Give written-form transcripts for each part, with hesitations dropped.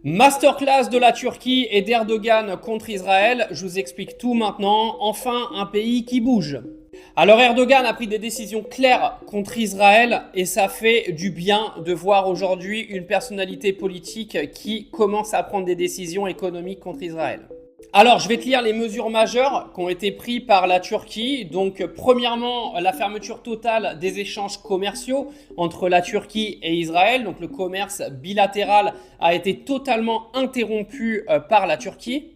Masterclass de la Turquie et d'Erdogan contre Israël, je vous explique tout maintenant, enfin un pays qui bouge. Alors Erdogan a pris des décisions claires contre Israël et ça fait du bien de voir aujourd'hui une personnalité politique qui commence à prendre des décisions économiques contre Israël. Alors, je vais te lire les mesures majeures qui ont été prises par la Turquie. Donc, premièrement, la fermeture totale des échanges commerciaux entre la Turquie et Israël. Donc, le commerce bilatéral a été totalement interrompu par la Turquie.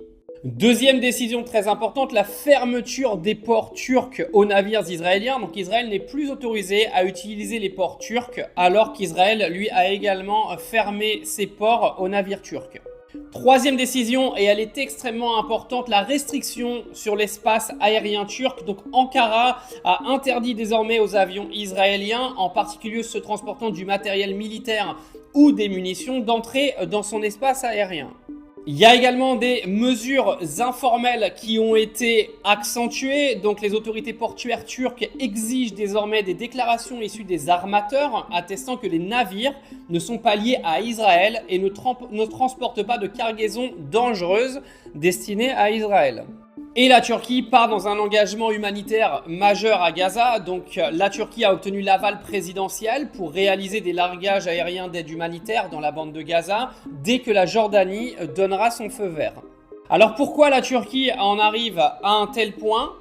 Deuxième décision très importante, la fermeture des ports turcs aux navires israéliens. Donc Israël n'est plus autorisé à utiliser les ports turcs alors qu'Israël, lui, a également fermé ses ports aux navires turcs. Troisième décision, et elle est extrêmement importante, la restriction sur l'espace aérien turc. Donc Ankara a interdit désormais aux avions israéliens, en particulier ceux transportant du matériel militaire ou des munitions, d'entrer dans son espace aérien. Il y a également des mesures informelles qui ont été accentuées. Donc les autorités portuaires turques exigent désormais des déclarations issues des armateurs attestant que les navires ne sont pas liés à Israël et ne transportent pas de cargaisons dangereuses destinées à Israël. Et la Turquie part dans un engagement humanitaire majeur à Gaza. Donc la Turquie a obtenu l'aval présidentiel pour réaliser des largages aériens d'aide humanitaire dans la bande de Gaza dès que la Jordanie donnera son feu vert. Alors pourquoi la Turquie en arrive à un tel point?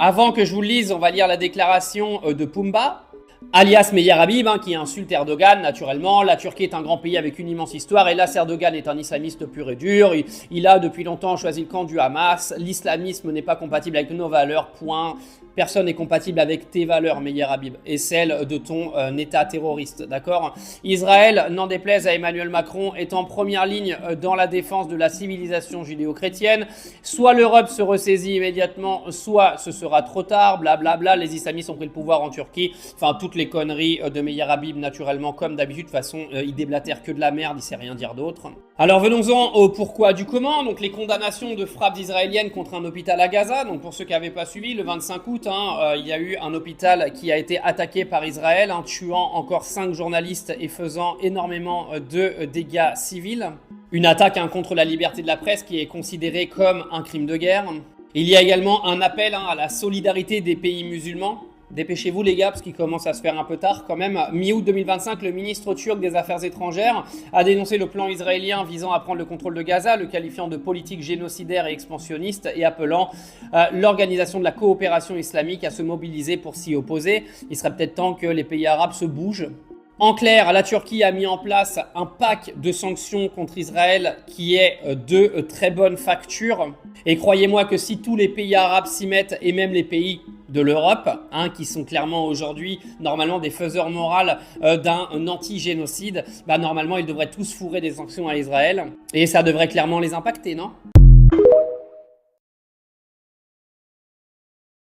Avant que je vous le lise, on va lire la déclaration de Pumba, alias Meyer Habib, qui insulte Erdogan naturellement. La Turquie est un grand pays avec une immense histoire et là Erdogan est un islamiste pur et dur. Il a depuis longtemps choisi le camp du Hamas. L'islamisme n'est pas compatible avec nos valeurs, point. Personne n'est compatible avec tes valeurs, Meyer Habib, et celles de ton État terroriste, d'accord? Israël, n'en déplaise à Emmanuel Macron, est en première ligne dans la défense de la civilisation judéo-chrétienne. Soit l'Europe se ressaisit immédiatement, soit ce sera trop tard, blablabla. Les islamistes ont pris le pouvoir en Turquie. Enfin, toutes les conneries de Meyer Habib, naturellement, comme d'habitude. De toute façon, il déblatère que de la merde, il sait rien dire d'autre. Alors, venons-en au pourquoi du comment. Donc, les condamnations de frappes israéliennes contre un hôpital à Gaza. Donc, pour ceux qui n'avaient pas suivi, le 25 août, il y a eu un hôpital qui a été attaqué par Israël, tuant encore 5 journalistes et faisant énormément de dégâts civils. Une attaque contre la liberté de la presse qui est considérée comme un crime de guerre. Il y a également un appel à la solidarité des pays musulmans. Dépêchez-vous les gars parce qu'il commence à se faire un peu tard quand même. Mi-août 2025, le ministre turc des Affaires étrangères a dénoncé le plan israélien visant à prendre le contrôle de Gaza, le qualifiant de politique génocidaire et expansionniste et appelant l'Organisation de la coopération islamique à se mobiliser pour s'y opposer. Il serait peut-être temps que les pays arabes se bougent. En clair, la Turquie a mis en place un pack de sanctions contre Israël qui est de très bonne facture. Et croyez-moi que si tous les pays arabes s'y mettent, et même les pays de l'Europe, qui sont clairement aujourd'hui normalement des faiseurs moraux d'un anti-génocide, normalement ils devraient tous fourrer des sanctions à Israël. Et ça devrait clairement les impacter, non ?